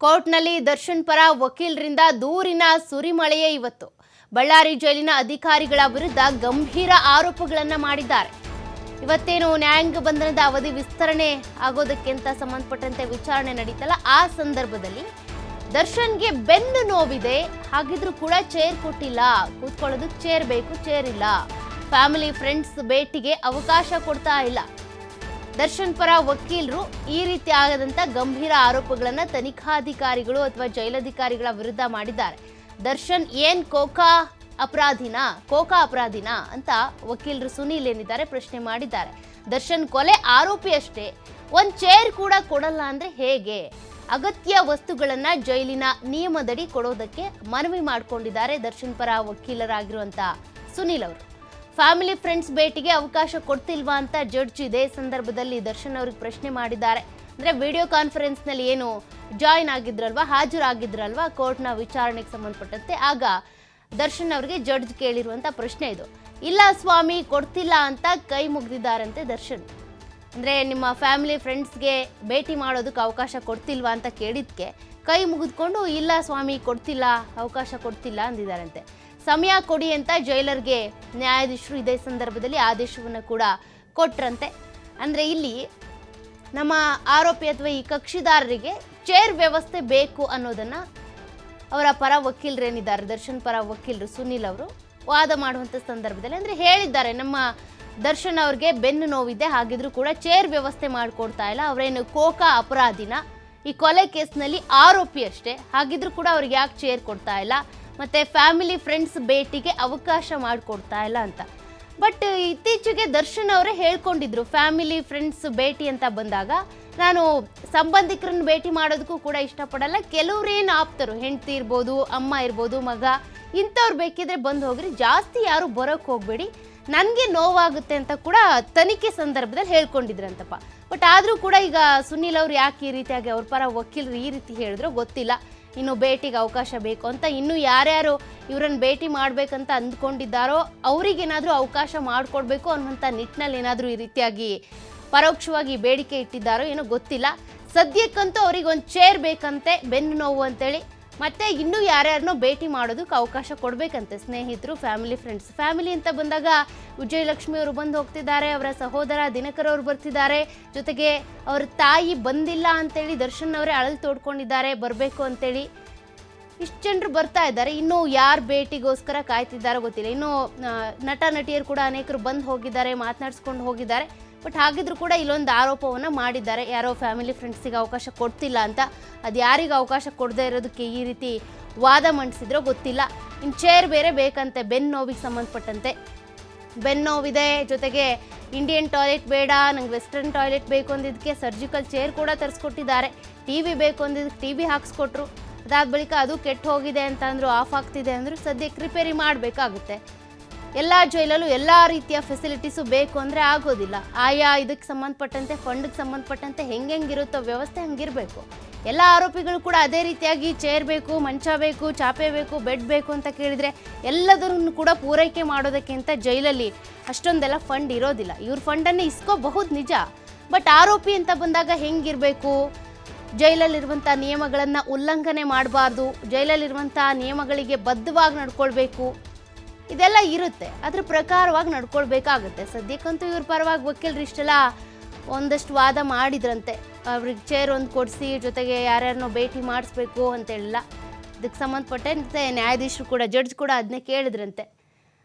ಕೋರ್ಟ್ನಲ್ಲಿ ದರ್ಶನ್ ಪರ ವಕೀಲರಿಂದ ದೂರಿನ ಸುರಿಮಳೆಯೇ ಇವತ್ತು. ಬಳ್ಳಾರಿ ಜೈಲಿನ ಅಧಿಕಾರಿಗಳ ವಿರುದ್ಧ ಗಂಭೀರ ಆರೋಪಗಳನ್ನು ಮಾಡಿದ್ದಾರೆ. ಇವತ್ತೇನು ನ್ಯಾಯಾಂಗ ಬಂಧನದ ಅವಧಿ ವಿಸ್ತರಣೆ ಆಗೋದಕ್ಕೆ ಅಂತ ಸಂಬಂಧಪಟ್ಟಂತೆ ವಿಚಾರಣೆ ನಡೀತಲ್ಲ, ಆ ಸಂದರ್ಭದಲ್ಲಿ ದರ್ಶನ್ಗೆ ಬೆನ್ನು ನೋವಿದೆ, ಹಾಗಿದ್ರೂ ಕೂಡ ಚೇರ್ ಕೊಟ್ಟಿಲ್ಲ, ಕೂತ್ಕೊಳ್ಳೋದಕ್ಕೆ ಚೇರ್ ಬೇಕು, ಚೇರ್ ಇಲ್ಲ, ಫ್ಯಾಮಿಲಿ ಫ್ರೆಂಡ್ಸ್ ಭೇಟಿಗೆ ಅವಕಾಶ ಕೊಡ್ತಾ ಇಲ್ಲ. ದರ್ಶನ್ ಪರ ವಕೀಲರು ಈ ರೀತಿ ಆಗದಂತ ಗಂಭೀರ ಆರೋಪಗಳನ್ನು ತನಿಖಾಧಿಕಾರಿಗಳು ಅಥವಾ ಜೈಲಧಿಕಾರಿಗಳ ವಿರುದ್ಧ ಮಾಡಿದ್ದಾರೆ. ದರ್ಶನ್ ಏನ್ ಕೋಕಾ ಅಪರಾಧಿನ ಅಂತ ವಕೀಲರು ಸುನೀಲ್ ಏನಿದ್ದಾರೆ ಪ್ರಶ್ನೆ ಮಾಡಿದ್ದಾರೆ. ದರ್ಶನ್ ಕೊಲೆ ಆರೋಪಿ ಅಷ್ಟೇ, ಒಂದ್ ಚೇರ್ ಕೂಡ ಕೊಡಲ್ಲ ಅಂದ್ರೆ ಹೇಗೆ? ಅಗತ್ಯ ವಸ್ತುಗಳನ್ನ ಜೈಲಿನ ನಿಯಮದಡಿ ಕೊಡೋದಕ್ಕೆ ಮನವಿ ಮಾಡಿಕೊಂಡಿದ್ದಾರೆ ದರ್ಶನ್ ಪರ ವಕೀಲರಾಗಿರುವಂತ ಸುನೀಲ್ ಅವರು. ಫ್ಯಾಮಿಲಿ ಫ್ರೆಂಡ್ಸ್ ಭೇಟಿಗೆ ಅವಕಾಶ ಕೊಡ್ತಿಲ್ವಾ ಅಂತ ಜಡ್ಜ್ ಇದೇ ಸಂದರ್ಭದಲ್ಲಿ ದರ್ಶನ್ ಅವ್ರಿಗೆ ಪ್ರಶ್ನೆ ಮಾಡಿದ್ದಾರೆ. ಅಂದ್ರೆ ವಿಡಿಯೋ ಕಾನ್ಫರೆನ್ಸ್ ನಲ್ಲಿ ಏನು ಜಾಯಿನ್ ಆಗಿದ್ರಲ್ವಾ, ಹಾಜರಾಗಿದ್ರಲ್ವಾ ಕೋರ್ಟ್ನ ವಿಚಾರಣೆಗೆ ಸಂಬಂಧಪಟ್ಟಂತೆ, ಆಗ ದರ್ಶನ್ ಅವರಿಗೆ ಜಡ್ಜ್ ಕೇಳಿರುವಂತ ಪ್ರಶ್ನೆ ಇದು. ಇಲ್ಲ ಸ್ವಾಮಿ, ಕೊಡ್ತಿಲ್ಲ ಅಂತ ಕೈ ಮುಗಿದಿದ್ದಾರಂತೆ ದರ್ಶನ್. ಅಂದ್ರೆ ನಿಮ್ಮ ಫ್ಯಾಮಿಲಿ ಫ್ರೆಂಡ್ಸ್ಗೆ ಭೇಟಿ ಮಾಡೋದಕ್ಕೆ ಅವಕಾಶ ಕೊಡ್ತಿಲ್ವಾ ಅಂತ ಕೇಳಿದ್ಕೆ ಕೈ ಮುಗಿದ್ಕೊಂಡು ಇಲ್ಲ ಸ್ವಾಮಿ ಕೊಡ್ತಿಲ್ಲ, ಅವಕಾಶ ಕೊಡ್ತಿಲ್ಲ ಅಂದಿದ್ದಾರಂತೆ. ಸಮಯ ಕೊಡಿ ಅಂತ ಜೈಲರ್ಗೆ ನ್ಯಾಯಾಧೀಶರು ಇದೇ ಸಂದರ್ಭದಲ್ಲಿ ಆದೇಶವನ್ನು ಕೂಡ ಕೊಟ್ರಂತೆ. ಅಂದರೆ ಇಲ್ಲಿ ನಮ್ಮ ಆರೋಪಿ ಅಥವಾ ಈ ಕಕ್ಷಿದಾರರಿಗೆ ಚೇರ್ ವ್ಯವಸ್ಥೆ ಬೇಕು ಅನ್ನೋದನ್ನು ಅವರ ಪರ ವಕೀಲರೇನಿದ್ದಾರೆ, ದರ್ಶನ್ ಪರ ವಕೀಲರು ಸುನೀಲ್ ಅವರು ವಾದ ಮಾಡುವಂಥ ಸಂದರ್ಭದಲ್ಲಿ ಅಂದರೆ ಹೇಳಿದ್ದಾರೆ, ನಮ್ಮ ದರ್ಶನ್ ಅವ್ರಿಗೆ ಬೆನ್ನು ನೋವಿದೆ, ಹಾಗಿದ್ರೂ ಕೂಡ ಚೇರ್ ವ್ಯವಸ್ಥೆ ಮಾಡಿಕೊಡ್ತಾ ಇಲ್ಲ, ಅವರೇನು ಕೋಕಾ ಅಪರಾಧಿನ, ಈ ಕೊಲೆ ಕೇಸ್ನಲ್ಲಿ ಆರೋಪಿ ಅಷ್ಟೇ, ಹಾಗಿದ್ರೂ ಕೂಡ ಅವ್ರಿಗೆ ಯಾಕೆ ಚೇರ್ ಕೊಡ್ತಾ ಇಲ್ಲ, ಮತ್ತು ಫ್ಯಾಮಿಲಿ ಫ್ರೆಂಡ್ಸ್ ಭೇಟಿಗೆ ಅವಕಾಶ ಮಾಡಿಕೊಡ್ತಾ ಇಲ್ಲ ಅಂತ. ಬಟ್ ಇತ್ತೀಚೆಗೆ ದರ್ಶನ್ ಅವರೇ ಹೇಳ್ಕೊಂಡಿದ್ರು, ಫ್ಯಾಮಿಲಿ ಫ್ರೆಂಡ್ಸ್ ಭೇಟಿ ಅಂತ ಬಂದಾಗ ನಾನು ಸಂಬಂಧಿಕರನ್ನ ಭೇಟಿ ಮಾಡೋದಕ್ಕೂ ಕೂಡ ಇಷ್ಟಪಡಲ್ಲ, ಕೆಲವ್ರೇನು ಆಪ್ತರು, ಹೆಂಡತಿ ಇರ್ಬೋದು, ಅಮ್ಮ ಇರ್ಬೋದು, ಮಗ, ಇಂಥವ್ರು ಬೇಕಿದ್ರೆ ಬಂದು ಹೋಗ್ರಿ, ಜಾಸ್ತಿ ಯಾರು ಬರೋಕ್ಕೆ ಹೋಗಬೇಡಿ, ನನಗೆ ನೋವಾಗುತ್ತೆ ಅಂತ ಕೂಡ ತನಿಖೆ ಸಂದರ್ಭದಲ್ಲಿ ಹೇಳ್ಕೊಂಡಿದ್ರಂತಪ್ಪ. ಬಟ್ ಆದರೂ ಕೂಡ ಈಗ ಸುನೀಲ್ ಅವ್ರು ಯಾಕೆ ಈ ರೀತಿಯಾಗಿ ಅವ್ರ ಪರ ವಕೀಲರು ಈ ರೀತಿ ಹೇಳಿದ್ರು ಗೊತ್ತಿಲ್ಲ. ಇನ್ನು ಭೇಟಿಗೆ ಅವಕಾಶ ಬೇಕು ಅಂತ ಇನ್ನು ಯಾರ್ಯಾರು ಇವರನ್ನು ಭೇಟಿ ಮಾಡಬೇಕಂತ ಅಂದ್ಕೊಂಡಿದ್ದಾರೋ ಅವರಿಗೇನಾದರೂ ಅವಕಾಶ ಮಾಡಿಕೊಡ್ಬೇಕು ಅನ್ನುವಂಥ ನಿಟ್ಟಿನಲ್ಲಿ ಏನಾದರೂ ಈ ರೀತಿಯಾಗಿ ಪರೋಕ್ಷವಾಗಿ ಬೇಡಿಕೆ ಇಟ್ಟಿದ್ದಾರೋ ಏನೋ ಗೊತ್ತಿಲ್ಲ. ಸದ್ಯಕ್ಕಂತೂ ಅವ್ರಿಗೆ ಒಂದು ಚೇರ್ ಬೇಕಂತೆ, ಬೆನ್ನು ನೋವು ಅಂತೇಳಿ, ಮತ್ತೆ ಇನ್ನೂ ಯಾರ್ಯಾರನ್ನೋ ಭೇಟಿ ಮಾಡೋದಕ್ಕೆ ಅವಕಾಶ ಕೊಡಬೇಕಂತೆ ಸ್ನೇಹಿತರು, ಫ್ಯಾಮಿಲಿ ಫ್ರೆಂಡ್ಸ್. ಫ್ಯಾಮಿಲಿ ಅಂತ ಬಂದಾಗ ವಿಜಯಲಕ್ಷ್ಮಿ ಅವರು ಬಂದು ಹೋಗ್ತಿದ್ದಾರೆ, ಅವರ ಸಹೋದರ ದಿನಕರ್ ಅವರು ಬರ್ತಿದ್ದಾರೆ, ಜೊತೆಗೆ ಅವ್ರ ತಾಯಿ ಬಂದಿಲ್ಲ ಅಂತೇಳಿ ದರ್ಶನ್ ಅವರೇ ಅಳಲು ತೋಡ್ಕೊಂಡಿದ್ದಾರೆ ಬರಬೇಕು ಅಂತೇಳಿ. ಇಷ್ಟು ಜನರು ಬರ್ತಾ ಇದ್ದಾರೆ, ಇನ್ನೂ ಯಾರು ಭೇಟಿಗೋಸ್ಕರ ಕಾಯ್ತಿದ್ದಾರೋ ಗೊತ್ತಿಲ್ಲ. ಇನ್ನು ನಟ ನಟಿಯರು ಕೂಡ ಅನೇಕರು ಬಂದು ಹೋಗಿದ್ದಾರೆ, ಮಾತನಾಡಿಸ್ಕೊಂಡು ಹೋಗಿದ್ದಾರೆ. ಬಟ್ ಹಾಗಿದ್ರು ಕೂಡ ಇಲ್ಲೊಂದು ಆರೋಪವನ್ನು ಮಾಡಿದ್ದಾರೆ, ಯಾರೋ ಫ್ಯಾಮಿಲಿ ಫ್ರೆಂಡ್ಸಿಗೆ ಅವಕಾಶ ಕೊಡ್ತಿಲ್ಲ ಅಂತ. ಅದು ಯಾರಿಗೆ ಅವಕಾಶ ಕೊಡದೇ ಇರೋದಕ್ಕೆ ಈ ರೀತಿ ವಾದ ಮಂಡಿಸಿದ್ರೋ ಗೊತ್ತಿಲ್ಲ. ಇನ್ನು ಚೇರ್ ಬೇರೆ ಬೇಕಂತೆ ಬೆನ್ನು ನೋವಿಗೆ ಸಂಬಂಧಪಟ್ಟಂತೆ. ಬೆನ್ನು ನೋವಿದೆ, ಜೊತೆಗೆ ಇಂಡಿಯನ್ ಟಾಯ್ಲೆಟ್ ಬೇಡ, ನಂಗೆ ವೆಸ್ಟರ್ನ್ ಟಾಯ್ಲೆಟ್ ಬೇಕು ಅಂದಿದ್ದಕ್ಕೆ ಸರ್ಜಿಕಲ್ ಚೇರ್ ಕೂಡ ತರಿಸ್ಕೊಟ್ಟಿದ್ದಾರೆ. ಟಿ ವಿ ಬೇಕು ಅಂದಿದ್ದಕ್ಕೆ ಟಿ ವಿ ಹಾಕ್ಸ್ಕೊಟ್ರು. ಅದಾದ ಬಳಿಕ ಅದು ಕೆಟ್ಟು ಹೋಗಿದೆ ಅಂತ ಅಂದರು, ಆಫ್ ಆಗ್ತಿದೆ ಅಂದರು, ಸದ್ಯಕ್ಕೆ ರಿಪೇರಿ ಮಾಡಬೇಕಾಗುತ್ತೆ. ಎಲ್ಲ ಜೈಲಲ್ಲೂ ಎಲ್ಲ ರೀತಿಯ ಫೆಸಿಲಿಟೀಸು ಬೇಕು ಅಂದರೆ ಆಗೋದಿಲ್ಲ. ಆಯಾ ಇದಕ್ಕೆ ಸಂಬಂಧಪಟ್ಟಂತೆ, ಫಂಡ್ಗೆ ಸಂಬಂಧಪಟ್ಟಂತೆ ಹೆಂಗಿರುತ್ತೋ ವ್ಯವಸ್ಥೆ ಹಂಗಿರಬೇಕು. ಎಲ್ಲ ಆರೋಪಿಗಳು ಕೂಡ ಅದೇ ರೀತಿಯಾಗಿ ಚೇರ್ ಬೇಕು, ಮಂಚ ಬೇಕು, ಚಾಪೆ ಬೇಕು, ಬೆಡ್ ಬೇಕು ಅಂತ ಕೇಳಿದರೆ ಎಲ್ಲದನ್ನು ಕೂಡ ಪೂರೈಕೆ ಮಾಡೋದಕ್ಕೆ ಅಂತ ಜೈಲಲ್ಲಿ ಅಷ್ಟೊಂದೆಲ್ಲ ಫಂಡ್ ಇರೋದಿಲ್ಲ. ಇವ್ರ ಫಂಡನ್ನೇ ಇಸ್ಕೋಬಹುದು ನಿಜ, ಬಟ್ ಆರೋಪಿ ಅಂತ ಬಂದಾಗ ಹೆಂಗಿರಬೇಕು, ಜೈಲಲ್ಲಿರುವಂಥ ನಿಯಮಗಳನ್ನು ಉಲ್ಲಂಘನೆ ಮಾಡಬಾರ್ದು, ಜೈಲಲ್ಲಿರುವಂಥ ನಿಯಮಗಳಿಗೆ ಬದ್ಧವಾಗಿ ನಡ್ಕೊಳ್ಬೇಕು, ಇದೆಲ್ಲ ಇರುತ್ತೆ. ಅದ್ರ ಪ್ರಕಾರವಾಗಿ ನಡ್ಕೊಳ್ಬೇಕಾಗುತ್ತೆ. ಸದ್ಯಕ್ಕಂತೂ ಇವ್ರ ಪರವಾಗಿ ವಕೀಲರು ಇಷ್ಟೆಲ್ಲ ಒಂದಷ್ಟು ವಾದ ಮಾಡಿದ್ರಂತೆ, ಅವ್ರಿಗೆ ಚೇರ್ ಒಂದು ಕೊಡಿಸಿ, ಜೊತೆಗೆ ಯಾರ್ಯಾರನ್ನೋ ಭೇಟಿ ಮಾಡಿಸ್ಬೇಕು ಅಂತೇಳಿಲ್ಲ. ಇದಕ್ಕೆ ಸಂಬಂಧಪಟ್ಟಂತೆ ನ್ಯಾಯಾಧೀಶರು ಕೂಡ, ಜಡ್ಜ್ ಕೂಡ ಅದನ್ನೇ ಕೇಳಿದ್ರಂತೆ,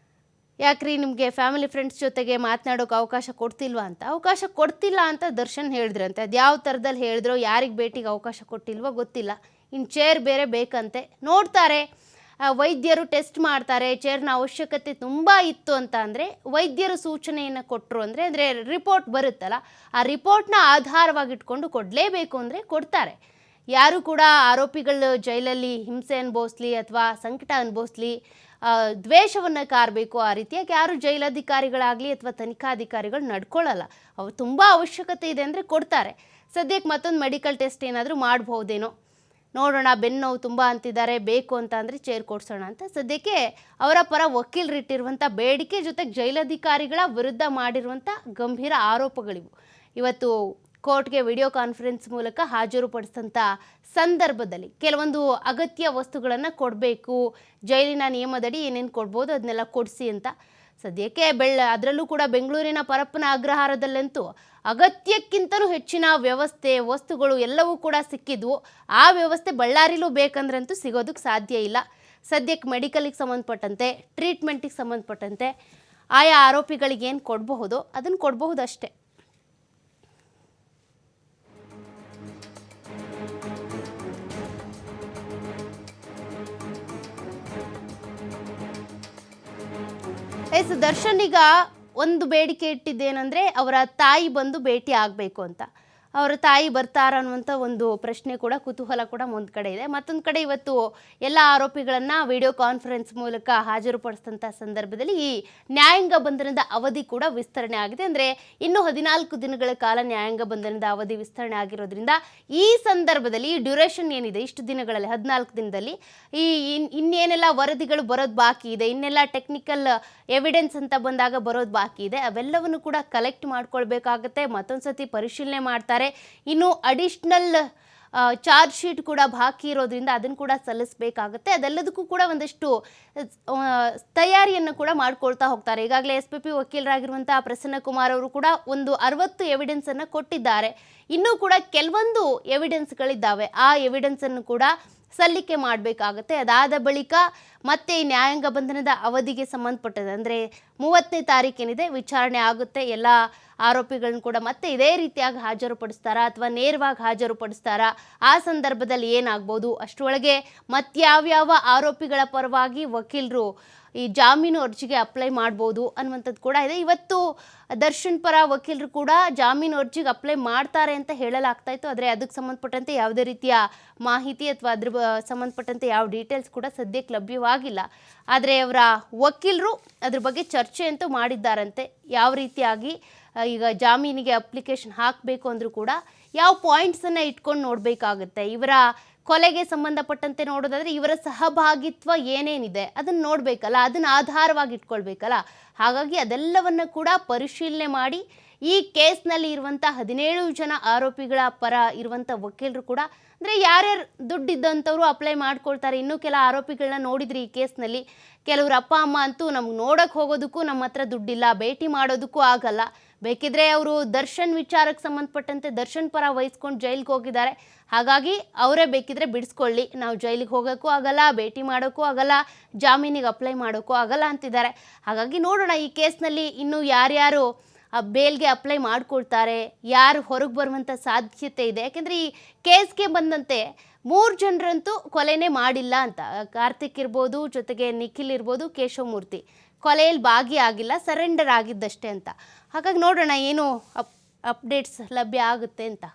ಯಾಕ್ರಿ ನಿಮಗೆ ಫ್ಯಾಮಿಲಿ ಫ್ರೆಂಡ್ಸ್ ಜೊತೆಗೆ ಮಾತನಾಡೋಕೆ ಅವಕಾಶ ಕೊಡ್ತಿಲ್ವಾ ಅಂತ. ಅವಕಾಶ ಕೊಡ್ತಿಲ್ಲ ಅಂತ ದರ್ಶನ್ ಹೇಳಿದ್ರಂತೆ. ಅದು ಯಾವ ಥರದಲ್ಲಿ ಹೇಳಿದ್ರೋ, ಯಾರಿಗೆ ಭೇಟಿಗೆ ಅವಕಾಶ ಕೊಟ್ಟಿಲ್ವೋ ಗೊತ್ತಿಲ್ಲ. ಇನ್ನು ಚೇರ್ ಬೇರೆ ಬೇಕಂತೆ, ನೋಡ್ತಾರೆ, ವೈದ್ಯರು ಟೆಸ್ಟ್ ಮಾಡ್ತಾರೆ. ಚೇರ್ನ ಅವಶ್ಯಕತೆ ತುಂಬ ಇತ್ತು ಅಂತ ಅಂದರೆ ವೈದ್ಯರು ಸೂಚನೆಯನ್ನು ಕೊಟ್ಟರು ಅಂದರೆ ರಿಪೋರ್ಟ್ ಬರುತ್ತಲ್ಲ, ಆ ರಿಪೋರ್ಟ್ನ ಆಧಾರವಾಗಿಟ್ಕೊಂಡು ಕೊಡಲೇಬೇಕು ಅಂದರೆ ಕೊಡ್ತಾರೆ. ಯಾರು ಕೂಡ ಆರೋಪಿಗಳು ಜೈಲಲ್ಲಿ ಹಿಂಸೆ ಅನುಭವಿಸ್ಲಿ ಅಥವಾ ಸಂಕಟ ಅನುಭವಿಸ್ಲಿ, ದ್ವೇಷವನ್ನು ಕಾರಬೇಕು, ಆ ರೀತಿಯಾಗಿ ಯಾರು ಜೈಲಧಿಕಾರಿಗಳಾಗಲಿ ಅಥವಾ ತನಿಖಾಧಿಕಾರಿಗಳು ನಡ್ಕೊಳ್ಳಲ್ಲ. ಅವ್ರು ತುಂಬ ಅವಶ್ಯಕತೆ ಇದೆ ಅಂದರೆ ಕೊಡ್ತಾರೆ. ಸದ್ಯಕ್ಕೆ ಮತ್ತೊಂದು ಮೆಡಿಕಲ್ ಟೆಸ್ಟ್ ಏನಾದರೂ ಮಾಡ್ಬೋದೇನೋ, ನೋಡೋಣ. ಬೆನ್ನು ನೋವು ತುಂಬ ಅಂತಿದ್ದಾರೆ, ಬೇಕು ಅಂತ ಅಂದರೆ ಚೇರ್ ಕೊಡ್ಸೋಣ ಅಂತ. ಸದ್ಯಕ್ಕೆ ಅವರ ಪರ ವಕೀಲರಿಟ್ಟಿರುವಂಥ ಬೇಡಿಕೆ ಜೊತೆಗೆ ಜೈಲಧಿಕಾರಿಗಳ ವಿರುದ್ಧ ಮಾಡಿರುವಂಥ ಗಂಭೀರ ಆರೋಪಗಳಿವು ಇವತ್ತು ಕೋರ್ಟ್ಗೆ ವಿಡಿಯೋ ಕಾನ್ಫರೆನ್ಸ್ ಮೂಲಕ ಹಾಜರುಪಡಿಸಿದಂಥ ಸಂದರ್ಭದಲ್ಲಿ ಕೆಲವೊಂದು ಅಗತ್ಯ ವಸ್ತುಗಳನ್ನು ಕೊಡಬೇಕು, ಜೈಲಿನ ನಿಯಮದಡಿ ಏನೇನು ಕೊಡ್ಬೋದು ಅದನ್ನೆಲ್ಲ ಕೊಡಿಸಿ ಅಂತ. ಸದ್ಯಕ್ಕೆ ಅದರಲ್ಲೂ ಕೂಡ ಬೆಂಗಳೂರಿನ ಪರಪ್ಪನ ಅಗ್ರಹಾರದಲ್ಲಂತೂ ಅಗತ್ಯಕ್ಕಿಂತಲೂ ಹೆಚ್ಚಿನ ವ್ಯವಸ್ಥೆ ವಸ್ತುಗಳು ಎಲ್ಲವೂ ಕೂಡ ಸಿಕ್ಕಿದ್ವು. ಆ ವ್ಯವಸ್ಥೆ ಬಳ್ಳಾರಿಲೂ ಬೇಕಂದ್ರಂತೂ ಸಿಗೋದಕ್ಕೆ ಸಾಧ್ಯ ಇಲ್ಲ. ಸದ್ಯಕ್ಕೆ ಮೆಡಿಕಲಿಗೆ ಸಂಬಂಧಪಟ್ಟಂತೆ, ಟ್ರೀಟ್ಮೆಂಟಿಗೆ ಸಂಬಂಧಪಟ್ಟಂತೆ ಆಯಾ ಆರೋಪಿಗಳಿಗೆ ಏನು ಕೊಡಬಹುದು ಅದನ್ನು ಕೊಡಬಹುದು ಅಷ್ಟೇ. ದರ್ಶನ್ ಈಗ ಒಂದು ಬೇಡಿಕೆ ಇಟ್ಟಿದ್ದೇನೆಂದರೆ ಅವರ ತಾಯಿ ಬಂದು ಭೇಟಿ ಆಗಬೇಕು ಅಂತ. ಅವರ ತಾಯಿ ಬರ್ತಾರ ಅನ್ನುವಂಥ ಒಂದು ಪ್ರಶ್ನೆ ಕೂಡ, ಕುತೂಹಲ ಕೂಡ ಒಂದು ಕಡೆ ಇದೆ. ಮತ್ತೊಂದು ಕಡೆ ಇವತ್ತು ಎಲ್ಲ ಆರೋಪಿಗಳನ್ನು ವಿಡಿಯೋ ಕಾನ್ಫರೆನ್ಸ್ ಮೂಲಕ ಹಾಜರುಪಡಿಸಿದಂಥ ಸಂದರ್ಭದಲ್ಲಿ ಈ ನ್ಯಾಯಾಂಗ ಬಂಧನದ ಅವಧಿ ಕೂಡ ವಿಸ್ತರಣೆ ಆಗಿದೆ. ಅಂದರೆ ಇನ್ನೂ 14 ದಿನಗಳ ಕಾಲ ನ್ಯಾಯಾಂಗ ಬಂಧನದ ಅವಧಿ ವಿಸ್ತರಣೆ ಆಗಿರೋದ್ರಿಂದ ಈ ಸಂದರ್ಭದಲ್ಲಿ ಈ ಡ್ಯೂರೇಷನ್ ಏನಿದೆ ಇಷ್ಟು ದಿನಗಳಲ್ಲಿ 14 ದಿನದಲ್ಲಿ ಇನ್ನೇನೆಲ್ಲ ವರದಿಗಳು ಬರೋದು ಬಾಕಿ ಇದೆ, ಇನ್ನೆಲ್ಲ ಟೆಕ್ನಿಕಲ್ ಎವಿಡೆನ್ಸ್ ಅಂತ ಬಂದಾಗ ಬರೋದು ಬಾಕಿ ಇದೆ, ಅವೆಲ್ಲವನ್ನು ಕೂಡ ಕಲೆಕ್ಟ್ ಮಾಡ್ಕೊಳ್ಬೇಕಾಗತ್ತೆ. ಮತ್ತೊಂದು ಸತಿ ಪರಿಶೀಲನೆ ಮಾಡ್ತಾರೆ. ಇನ್ನು ಅಡಿಷನಲ್ ಚಾರ್ಜ್ ಶೀಟ್ ಕೂಡ ಬಾಕಿ ಇರೋದ್ರಿಂದ ಅದನ್ನು ಕೂಡ ಸಲ್ಲಿಸಬೇಕಾಗುತ್ತೆ. ಅದೆಲ್ಲದಕ್ಕೂ ಕೂಡ ಒಂದಷ್ಟು ತಯಾರಿಯನ್ನು ಕೂಡ ಮಾಡ್ಕೊಳ್ತಾ ಹೋಗ್ತಾರೆ. ಈಗಾಗಲೇ SPP ವಕೀಲರಾಗಿರುವಂತಹ ಪ್ರಸನ್ನ ಕುಮಾರ್ ಅವರು ಕೂಡ ಒಂದು 60 ಎವಿಡೆನ್ಸನ್ನು ಕೊಟ್ಟಿದ್ದಾರೆ. ಇನ್ನೂ ಕೂಡ ಕೆಲವೊಂದು ಎವಿಡೆನ್ಸ್ಗಳಿದ್ದಾವೆ. ಆ ಎವಿಡೆನ್ಸನ್ನು ಕೂಡ ಸಲ್ಲಿಕೆ ಮಾಡಬೇಕಾಗತ್ತೆ. ಅದಾದ ಬಳಿಕ ಮತ್ತೆ ಈ ನ್ಯಾಯಾಂಗ ಬಂಧನದ ಅವಧಿಗೆ ಸಂಬಂಧಪಟ್ಟದ್ದು ಅಂದರೆ 30ನೇ ತಾರೀಕೇನಿದೆ ವಿಚಾರಣೆ ಆಗುತ್ತೆ. ಎಲ್ಲ ಆರೋಪಿಗಳನ್ನ ಕೂಡ ಮತ್ತೆ ಇದೇ ರೀತಿಯಾಗಿ ಹಾಜರುಪಡಿಸ್ತಾರಾ ಅಥವಾ ನೇರವಾಗಿ ಹಾಜರುಪಡಿಸ್ತಾರಾ, ಆ ಸಂದರ್ಭದಲ್ಲಿ ಏನಾಗ್ಬೋದು, ಅಷ್ಟರೊಳಗೆ ಮತ್ಯಾವ್ಯಾವ ಆರೋಪಿಗಳ ಪರವಾಗಿ ವಕೀಲರು ಈ ಜಾಮೀನು ಅರ್ಜಿಗೆ ಅಪ್ಲೈ ಮಾಡ್ಬೋದು ಅನ್ನುವಂಥದ್ದು ಕೂಡ ಇದೆ. ಇವತ್ತು ದರ್ಶನ್ ಪರ ವಕೀಲರು ಕೂಡ ಜಾಮೀನು ಅರ್ಜಿಗೆ ಅಪ್ಲೈ ಮಾಡ್ತಾರೆ ಅಂತ ಹೇಳಲಾಗ್ತಾ ಇತ್ತು. ಆದರೆ ಅದಕ್ಕೆ ಸಂಬಂಧಪಟ್ಟಂತೆ ಯಾವುದೇ ರೀತಿಯ ಮಾಹಿತಿ ಅಥವಾ ಅದ್ರ ಸಂಬಂಧಪಟ್ಟಂತೆ ಯಾವ ಡೀಟೇಲ್ಸ್ ಕೂಡ ಸದ್ಯಕ್ಕೆ ಲಭ್ಯವಾಗಿಲ್ಲ. ಆದರೆ ಅವರ ವಕೀಲರು ಅದ್ರ ಬಗ್ಗೆ ಚರ್ಚೆ ಅಂತೂ ಮಾಡಿದ್ದಾರಂತೆ. ಯಾವ ರೀತಿಯಾಗಿ ಈಗ ಜಾಮೀನಿಗೆ ಅಪ್ಲಿಕೇಶನ್ ಹಾಕಬೇಕು ಅಂದರೂ ಕೂಡ ಯಾವ ಪಾಯಿಂಟ್ಸನ್ನು ಇಟ್ಕೊಂಡು ನೋಡಬೇಕಾಗುತ್ತೆ. ಇವರ ಕೊಲೆಗೆ ಸಂಬಂಧಪಟ್ಟಂತೆ ನೋಡೋದಾದರೆ ಇವರ ಸಹಭಾಗಿತ್ವ ಏನೇನಿದೆ ಅದನ್ನು ನೋಡಬೇಕಲ್ಲ, ಅದನ್ನು ಆಧಾರವಾಗಿ ಇಟ್ಕೊಳ್ಬೇಕಲ್ಲ. ಹಾಗಾಗಿ ಅದೆಲ್ಲವನ್ನು ಕೂಡ ಪರಿಶೀಲನೆ ಮಾಡಿ ಈ ಕೇಸ್ನಲ್ಲಿ ಇರುವಂಥ 17 ಜನ ಆರೋಪಿಗಳ ಪರ ಇರುವಂಥ ವಕೀಲರು ಕೂಡ, ಅಂದರೆ ಯಾರ್ಯಾರು ದುಡ್ಡಿದ್ದಂಥವ್ರು ಅಪ್ಲೈ ಮಾಡ್ಕೊಳ್ತಾರೆ. ಇನ್ನೂ ಕೆಲ ಆರೋಪಿಗಳನ್ನ ನೋಡಿದ್ರಿ ಈ ಕೇಸ್ನಲ್ಲಿ. ಕೆಲವ್ರ ಅಪ್ಪ ಅಮ್ಮ ಅಂತೂ ನಮ್ಗೆ ನೋಡೋಕ್ಕೆ ಹೋಗೋದಕ್ಕೂ ನಮ್ಮ ಹತ್ರ ದುಡ್ಡಿಲ್ಲ, ಭೇಟಿ ಮಾಡೋದಕ್ಕೂ ಆಗಲ್ಲ. ಬೇಕಿದ್ರೆ ಅವರು ದರ್ಶನ್ ವಿಚಾರಕ್ಕೆ ಸಂಬಂಧಪಟ್ಟಂತೆ ದರ್ಶನ್ ಪರ ವಹಿಸ್ಕೊಂಡು ಜೈಲಿಗೆ ಹೋಗಿದ್ದಾರೆ. ಹಾಗಾಗಿ ಅವರೇ ಬೇಕಿದ್ರೆ ಬಿಡಿಸ್ಕೊಳ್ಳಿ, ನಾವು ಜೈಲಿಗೆ ಹೋಗೋಕ್ಕೂ ಆಗಲ್ಲ, ಭೇಟಿ ಮಾಡೋಕ್ಕೂ ಆಗಲ್ಲ, ಜಾಮೀನಿಗೆ ಅಪ್ಲೈ ಮಾಡೋಕ್ಕೂ ಆಗಲ್ಲ ಅಂತಿದ್ದಾರೆ. ಹಾಗಾಗಿ ನೋಡೋಣ ಈ ಕೇಸ್ನಲ್ಲಿ ಇನ್ನೂ ಯಾರ್ಯಾರು ಬೇಲ್ಗೆ ಅಪ್ಲೈ ಮಾಡ್ಕೊಳ್ತಾರೆ, ಯಾರು ಹೊರಗೆ ಬರುವಂಥ ಸಾಧ್ಯತೆ ಇದೆ. ಯಾಕೆಂದರೆ ಈ ಕೇಸ್ಗೆ ಬಂದಂತೆ 3 ಜನರಂತೂ ಕೊಲೆನೇ ಮಾಡಿಲ್ಲ ಅಂತ. ಕಾರ್ತಿಕ್ ಇರ್ಬೋದು, ಜೊತೆಗೆ ನಿಖಿಲ್ ಇರ್ಬೋದು, ಕೇಶವಮೂರ್ತಿ ಕೊಲೆಯಲ್ಲಿ ಭಾಗಿಯಾಗಿಲ್ಲ, ಸರೆಂಡರ್ ಆಗಿದ್ದಷ್ಟೇ ಅಂತ. ಹಾಗಾಗಿ ನೋಡೋಣ ಏನು ಅಪ್ಡೇಟ್ಸ್ ಲಭ್ಯ ಆಗುತ್ತೆ ಅಂತ.